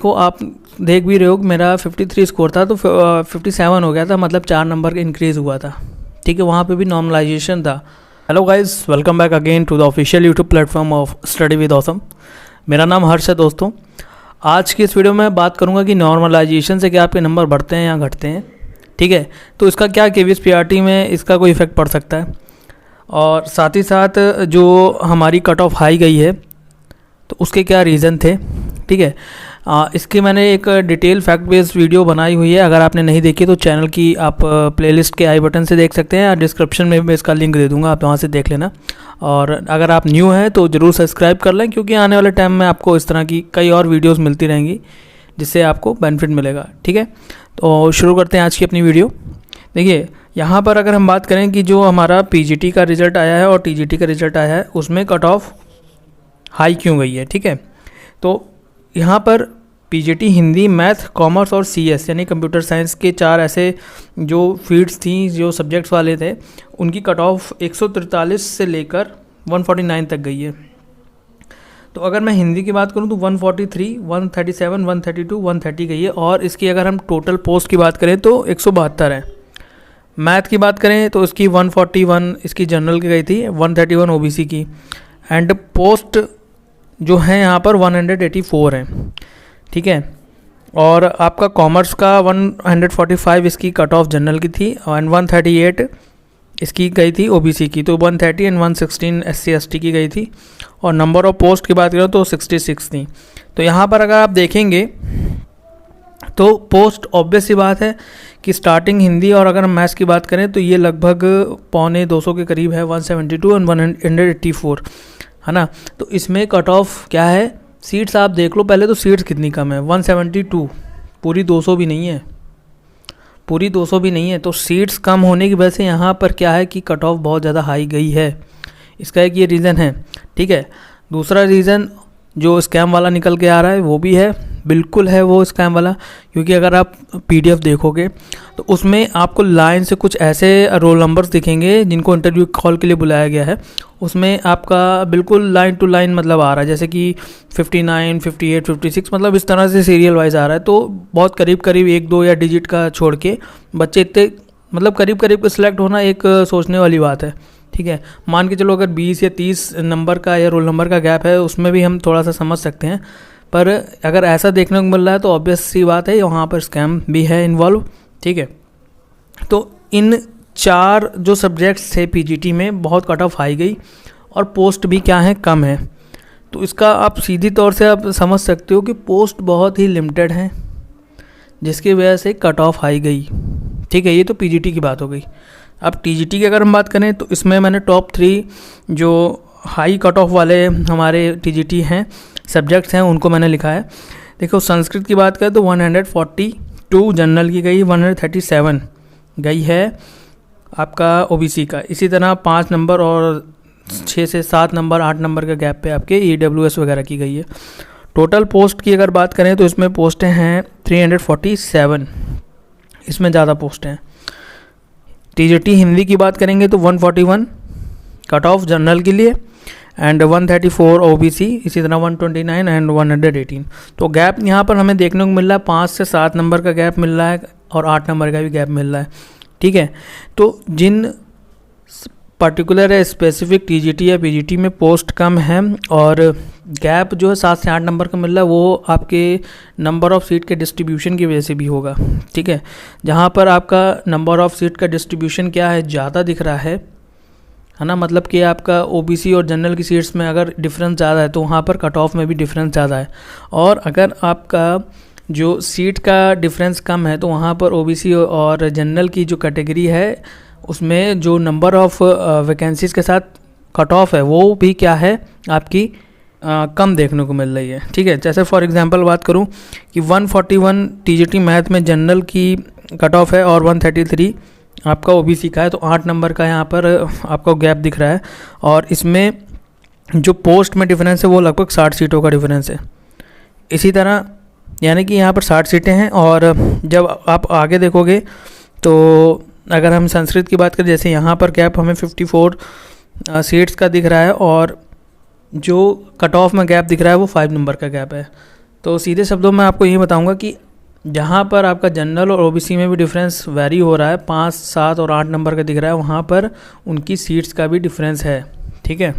देखो आप देख भी रहे हो मेरा 53 स्कोर था तो 57 हो गया था, मतलब 4 नंबर का इंक्रीज़ हुआ था। ठीक है, वहाँ पे भी नॉर्मलाइजेशन था। Hello guys, welcome back again to the official YouTube platform of Study with Awesome. मेरा नाम हर्ष है दोस्तों। आज की इस वीडियो में बात करूंगा कि नॉर्मलाइजेशन से क्या आपके नंबर बढ़ते हैं या घटते हैं। ठीक है, तो इसका क्या केवीएस पीआरटी में इसका कोई इफेक्ट पड़ सकता है, और साथ ही साथ जो हमारी कट ऑफ हाई गई है तो उसके क्या रीज़न थे। ठीक है, इसकी मैंने एक डिटेल फैक्ट बेस्ड वीडियो बनाई हुई है। अगर आपने नहीं देखी तो चैनल की आप प्लेलिस्ट के आई बटन से देख सकते हैं, या डिस्क्रिप्शन में भी इसका लिंक दे दूंगा, आप वहाँ से देख लेना। और अगर आप न्यू हैं तो ज़रूर सब्सक्राइब कर लें, क्योंकि आने वाले टाइम में आपको इस तरह की कई और वीडियोज़ मिलती रहेंगी जिससे आपको बेनिफिट मिलेगा। ठीक है, तो शुरू करते हैं आज की अपनी वीडियो। देखिए, यहाँ पर अगर हम बात करें कि जो हमारा पीजीटी का रिज़ल्ट आया है और टीजीटी का रिज़ल्ट आया है, उसमें कट ऑफ हाई क्यों गई है। ठीक है, तो यहाँ पर पीजीटी हिंदी, मैथ, कॉमर्स और सीएस यानी कंप्यूटर साइंस के 4 ऐसे जो फील्ड्स थी, जो सब्जेक्ट्स वाले थे, उनकी कट ऑफ 143 से लेकर 149 तक गई है। तो अगर मैं हिंदी की बात करूँ तो 143, 137, 132, 130 गई है। और इसकी अगर हम टोटल पोस्ट की बात करें तो 172 है। मैथ की बात करें तो इसकी 141 इसकी जनरल की गई थी, 131 ओबीसी की, एंड पोस्ट जो है यहाँ पर 184 है। ठीक है, और आपका कॉमर्स का 145 इसकी कट ऑफ जनरल की थी, एंड 138 इसकी गई थी ओबीसी की, तो 130 एंड 116 एससी एसटी की गई थी। और नंबर ऑफ पोस्ट की बात करें तो 66 थी। तो यहाँ पर अगर आप देखेंगे तो पोस्ट ऑब्वियस सी बात है कि स्टार्टिंग हिंदी, और अगर हम मैथ्स की बात करें तो ये लगभग 125 के करीब है, 172 एंड 184 है ना। तो इसमें कट ऑफ क्या है, सीट्स आप देख लो पहले, तो सीट्स कितनी कम है, 172, पूरी 200 भी नहीं है, पूरी 200 भी नहीं है। तो सीट्स कम होने की वजह से यहाँ पर क्या है कि कट ऑफ बहुत ज़्यादा हाई गई है। इसका एक ये रीज़न है। ठीक है, दूसरा रीज़न जो स्कैम वाला निकल के आ रहा है वो भी है, बिल्कुल है वो स्कैम वाला, क्योंकि अगर आप पीडीएफ देखोगे तो उसमें आपको लाइन से कुछ ऐसे रोल नंबर्स दिखेंगे जिनको इंटरव्यू कॉल के लिए बुलाया गया है। उसमें आपका बिल्कुल लाइन टू लाइन मतलब आ रहा है, जैसे कि 59, 58, 56, मतलब इस तरह से सीरियल वाइज आ रहा है। तो बहुत करीब करीब 1-2 या डिजिट का छोड़ के बच्चे इतने मतलब करीब करीब के सिलेक्ट होना एक सोचने वाली बात है। ठीक है, मान के चलो अगर 20 या 30 नंबर का या रोल नंबर का गैप है, उसमें भी हम थोड़ा सा समझ सकते हैं, पर अगर ऐसा देखने को मिल रहा है तो ऑब्वियस सी बात है वहाँ पर स्कैम भी है इन्वॉल्व। ठीक है, तो इन 4 जो सब्जेक्ट्स थे पीजीटी में बहुत कट ऑफ हाई गई, और पोस्ट भी क्या है, कम है। तो इसका आप सीधी तौर से आप समझ सकते हो कि पोस्ट बहुत ही लिमिटेड है, जिसकी वजह से कट ऑफ हाई गई। ठीक है, ये तो पीजीटी की बात हो गई। अब टीजीटी की अगर हम बात करें तो इसमें मैंने टॉप 3 जो हाई कट ऑफ वाले हमारे टीजीटी हैं सब्जेक्ट्स हैं उनको मैंने लिखा है। देखो, संस्कृत की बात करें तो 142 जनरल की गई, 137 गई है आपका ओबीसी का। इसी तरह 5 नंबर और 6 से 7 नंबर 8 नंबर का गैप पे आपके ईडब्ल्यूएस वगैरह की गई है। टोटल पोस्ट की अगर बात करें तो इसमें पोस्टें हैं 347, इसमें ज़्यादा पोस्ट हैं। टीजीटी हिंदी की बात करेंगे तो 141 कट ऑफ जनरल के लिए, एंड 134 ओबीसी, इसी तरह 129 एंड 118। तो गैप यहाँ पर हमें देखने को मिल रहा है 5 से 7 नंबर का गैप मिल रहा है, और 8 नंबर का भी गैप मिल रहा है। ठीक है, तो जिन पर्टिकुलर है स्पेसिफिक टीजीटी या पीजीटी में पोस्ट कम है और गैप जो है 7 से 8 नंबर का मिल रहा है, वो आपके नंबर ऑफ़ सीट के डिस्ट्रीब्यूशन की वजह से भी होगा। ठीक है, जहाँ पर आपका नंबर ऑफ़ सीट का डिस्ट्रीब्यूशन क्या है, ज़्यादा दिख रहा है ना, मतलब कि आपका ओबीसी और जनरल की सीट्स में अगर डिफरेंस ज़्यादा है तो वहाँ पर कट ऑफ में भी डिफरेंस ज़्यादा है। और अगर आपका जो सीट का डिफरेंस कम है तो वहाँ पर ओबीसी और जनरल की जो कैटेगरी है उसमें जो नंबर ऑफ़ वैकेंसीज़ के साथ कट ऑफ है वो भी क्या है आपकी कम देखने को मिल रही है। ठीक है, जैसे फॉर एग्जांपल बात करूं कि 141 टीजीटी मैथ में जनरल की कट ऑफ है और 133 आपका ओबीसी का है, तो 8 नंबर का यहाँ पर आपको गैप दिख रहा है। और इसमें जो पोस्ट में डिफरेंस है वो लगभग 60 सीटों का डिफरेंस है। इसी तरह यानी कि यहाँ पर 60 सीटें हैं, और जब आप आगे देखोगे तो अगर हम संस्कृत की बात करें, जैसे यहाँ पर गैप हमें 54 सीट्स का दिख रहा है, और जो कट ऑफ में गैप दिख रहा है वो 5 नंबर का गैप है। तो सीधे शब्दों में आपको ये बताऊंगा कि जहाँ पर आपका जनरल और ओबीसी में भी डिफरेंस वैरी हो रहा है, 5, 7 और 8 नंबर का दिख रहा है, वहाँ पर उनकी सीट्स का भी डिफरेंस है। ठीक है,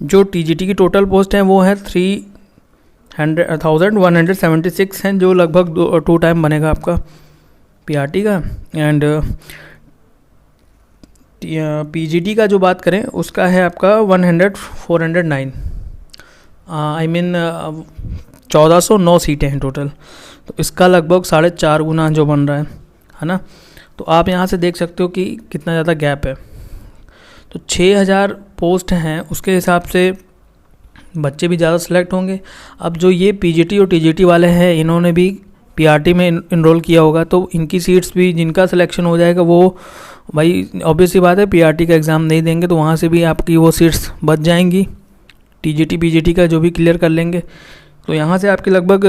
जो टीजीटी की टोटल पोस्ट है वो है 300,176 हैं, जो लगभग 2 टाइम बनेगा आपका पीआरटी का। एंड पीजीटी का जो बात करें उसका है आपका 409, आई मीन 1409 सीटें हैं टोटल। तो इसका लगभग 4.5 गुना जो बन रहा है ना। तो आप यहाँ से देख सकते हो कि कितना ज़्यादा गैप है। तो 6000 पोस्ट हैं, उसके हिसाब से बच्चे भी ज़्यादा सेलेक्ट होंगे। अब जो ये पीजीटी और टीजीटी वाले हैं, इन्होंने भी पीआरटी में इनरोल किया होगा, तो इनकी सीट्स भी जिनका सिलेक्शन हो जाएगा वो भाई ऑब्वियस सी बात है पीआरटी का एग्ज़ाम नहीं देंगे, तो वहाँ से भी आपकी वो सीट्स बच जाएंगी। टीजीटी पीजीटी का जो भी क्लियर कर लेंगे, तो यहाँ से आपकी लगभग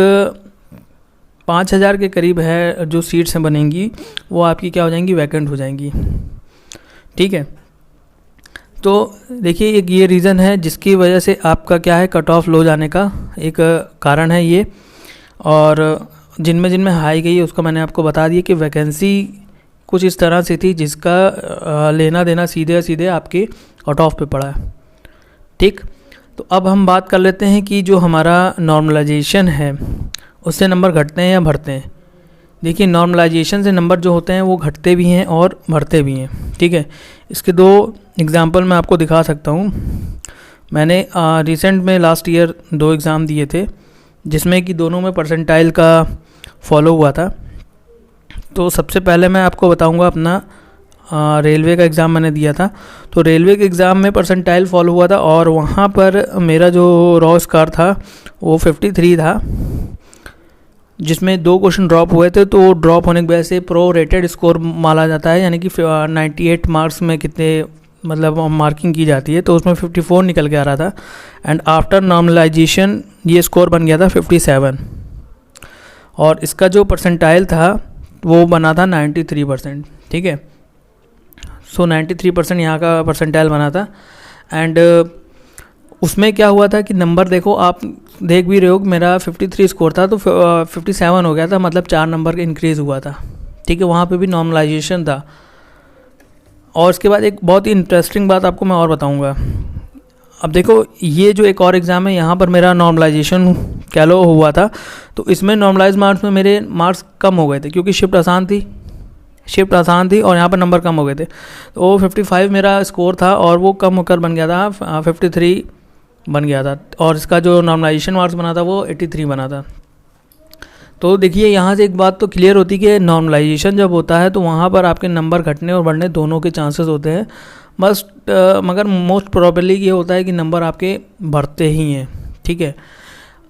5000 के करीब है जो सीट्स हैं बनेंगी, वो आपकी क्या हो जाएंगी, वैकेंट हो जाएंगी। ठीक है, तो देखिए एक ये रीज़न है जिसकी वजह से आपका क्या है, कट ऑफ लो जाने का एक कारण है ये। और जिनमें हाई गई है उसका मैंने आपको बता दिया कि वैकेंसी कुछ इस तरह से थी जिसका लेना देना सीधे आपके कट ऑफ पे पड़ा है। ठीक, तो अब हम बात कर लेते हैं कि जो हमारा नॉर्मलाइजेशन है उससे नंबर घटते हैं या बढ़ते हैं। देखिए नॉर्मलाइजेशन से नंबर जो होते हैं वो घटते भी हैं और बढ़ते भी हैं। ठीक है, इसके 2 एग्ज़ाम्पल मैं आपको दिखा सकता हूँ। मैंने रिसेंट में लास्ट ईयर 2 एग्ज़ाम दिए थे जिसमें कि दोनों में परसेंटाइल का फॉलो हुआ था। तो सबसे पहले मैं आपको बताऊंगा अपना रेलवे का एग्ज़ाम मैंने दिया था। तो रेलवे के एग्ज़ाम में परसेंटाइल फॉलो हुआ था और वहाँ पर मेरा जो रॉ स्कोर था वो 53 था, जिसमें 2 क्वेश्चन ड्रॉप हुए थे। तो ड्रॉप होने की वजह से प्रो रेटेड स्कोर माना जाता है, यानी कि 98 मार्क्स में कितने मतलब मार्किंग की जाती है, तो उसमें 54 निकल के आ रहा था। एंड आफ्टर नॉर्मलाइजेशन ये स्कोर बन गया था 57 और इसका जो परसेंटाइल था वो बना था 93%। ठीक है, सो 93% यहाँ का परसेंटाइल बना था। एंड उसमें क्या हुआ था कि नंबर देखो, आप देख भी रहे हो, मेरा 53 स्कोर था तो 57 हो गया था, मतलब 4 नंबर का इंक्रीज़ हुआ था। ठीक है, वहाँ पे भी नॉर्मलाइजेशन था। और इसके बाद एक बहुत ही इंटरेस्टिंग बात आपको मैं और बताऊँगा। अब देखो ये जो एक और एग्ज़ाम है, यहाँ पर मेरा नॉर्मलाइजेशन कह लो हुआ था, तो इसमें नॉर्मलाइज मार्क्स में मेरे मार्क्स कम हो गए थे क्योंकि शिफ्ट आसान थी और यहाँ पर नंबर कम हो गए थे। तो 55 मेरा स्कोर था और वो कम होकर बन गया था 53 बन गया था, और इसका जो नॉर्मलाइजेशन मार्क्स बना था वो 83 बना था। तो देखिए यहाँ से एक बात तो क्लियर होती है कि नॉर्मलाइजेशन जब होता है तो वहाँ पर आपके नंबर घटने और बढ़ने दोनों के चांसेस होते हैं, बस मगर मोस्ट प्रोबेबली ये होता है कि नंबर आपके बढ़ते ही हैं। ठीक है,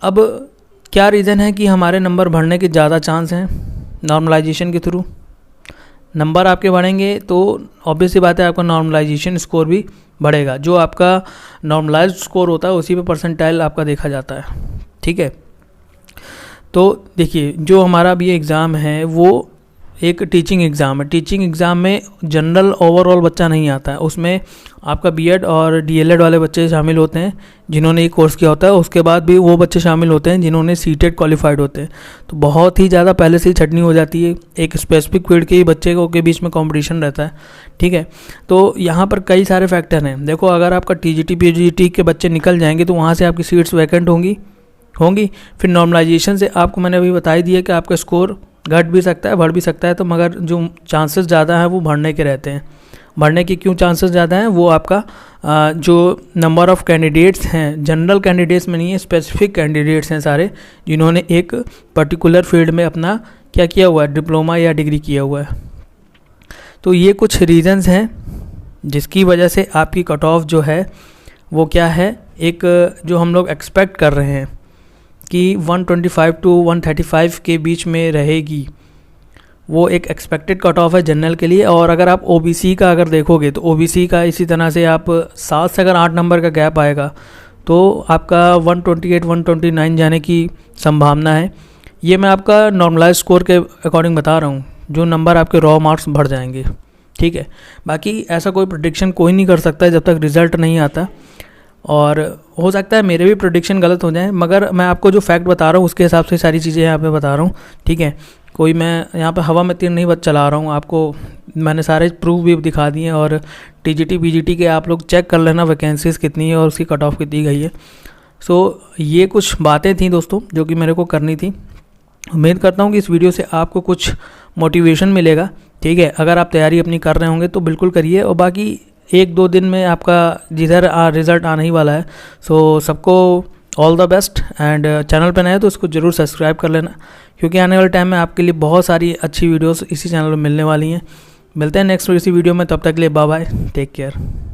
अब क्या रीज़न है कि हमारे नंबर बढ़ने के ज़्यादा चांस हैं नॉर्मलाइजेशन के थ्रू? नंबर आपके बढ़ेंगे तो ऑब्वियस सी बात है आपका नॉर्मलाइजेशन स्कोर भी बढ़ेगा। जो आपका नॉर्मलाइज्ड स्कोर होता है उसी पे परसेंटाइल आपका देखा जाता है। ठीक है, तो देखिए जो हमारा भी एग्ज़ाम है वो एक टीचिंग एग्ज़ाम है। टीचिंग एग्ज़ाम में जनरल ओवरऑल बच्चा नहीं आता है, उसमें आपका बीएड और डीएलएड वाले बच्चे शामिल होते हैं जिन्होंने ये कोर्स किया होता है। उसके बाद भी वो बच्चे शामिल होते हैं जिन्होंने सीटेट क्वालिफाइड होते हैं। तो बहुत ही ज़्यादा पहले से ही छटनी हो जाती है, एक स्पेसिफिक फील्ड के ही बच्चे के बीच में कॉम्पिटिशन रहता है। ठीक है, तो यहाँ पर कई सारे फैक्टर हैं। देखो अगर आपका टीजीटी पीजीटी के बच्चे निकल जाएंगे तो वहाँ से आपकी सीट्स वैकेंट होंगी। फिर नॉर्मलाइजेशन से आपको मैंने अभी बता ही दिया कि आपका स्कोर घट भी सकता है, बढ़ भी सकता है, तो मगर जो चांसेस ज़्यादा हैं वो बढ़ने के रहते हैं। बढ़ने के क्यों चांसेस ज़्यादा हैं? वो आपका जो नंबर ऑफ़ कैंडिडेट्स हैं, जनरल कैंडिडेट्स में नहीं है, स्पेसिफिक कैंडिडेट्स हैं सारे, जिन्होंने एक पर्टिकुलर फील्ड में अपना क्या किया हुआ है, डिप्लोमा या डिग्री किया हुआ है। तो ये कुछ रीज़न्स हैं जिसकी वजह से आपकी कट ऑफ जो है वो क्या है, एक जो हम लोग एक्सपेक्ट कर रहे हैं कि 125 to 135 के बीच में रहेगी, वो एक एक्सपेक्टेड कट ऑफ है जनरल के लिए। और अगर आप ओबीसी का अगर देखोगे तो ओबीसी का इसी तरह से आप 7 से अगर 8 नंबर का गैप आएगा तो आपका 128 129 जाने की संभावना है। ये मैं आपका नॉर्मलाइज स्कोर के अकॉर्डिंग बता रहा हूँ, जो नंबर आपके रॉ मार्क्स बढ़ जाएंगे। ठीक है, बाकी ऐसा कोई प्रेडिक्शन कोई नहीं कर सकता जब तक रिज़ल्ट नहीं आता। और हो सकता है मेरे भी प्रेडिक्शन गलत हो जाए, मगर मैं आपको जो फैक्ट बता रहा हूँ उसके हिसाब से सारी चीज़ें यहाँ पे बता रहा हूँ, ठीक है। कोई मैं यहाँ पे हवा में तीर नहीं चला रहा हूँ, आपको मैंने सारे प्रूफ भी दिखा दिए हैं। और टीजीटी पीजीटी के आप लोग चेक कर लेना वैकेंसीज़ कितनी है और उसकी कट ऑफ कितनी गई है। सो ये कुछ बातें थी दोस्तों जो कि मेरे को करनी थी। उम्मीद करता हूँ कि इस वीडियो से आपको कुछ मोटिवेशन मिलेगा, ठीक है। अगर आप तैयारी अपनी कर रहे होंगे तो बिल्कुल करिए, और बाकी 1-2 दिन में आपका जिधर रिज़ल्ट आने ही वाला है। सो सबको all the best. And channel पर नए तो इसको ज़रूर सब्सक्राइब कर लेना, क्योंकि आने वाले टाइम में आपके लिए बहुत सारी अच्छी वीडियोस इसी चैनल पर मिलने वाली हैं। मिलते हैं नेक्स्ट इसी वीडियो में, तब तक के लिए बाय बाय, टेक केयर।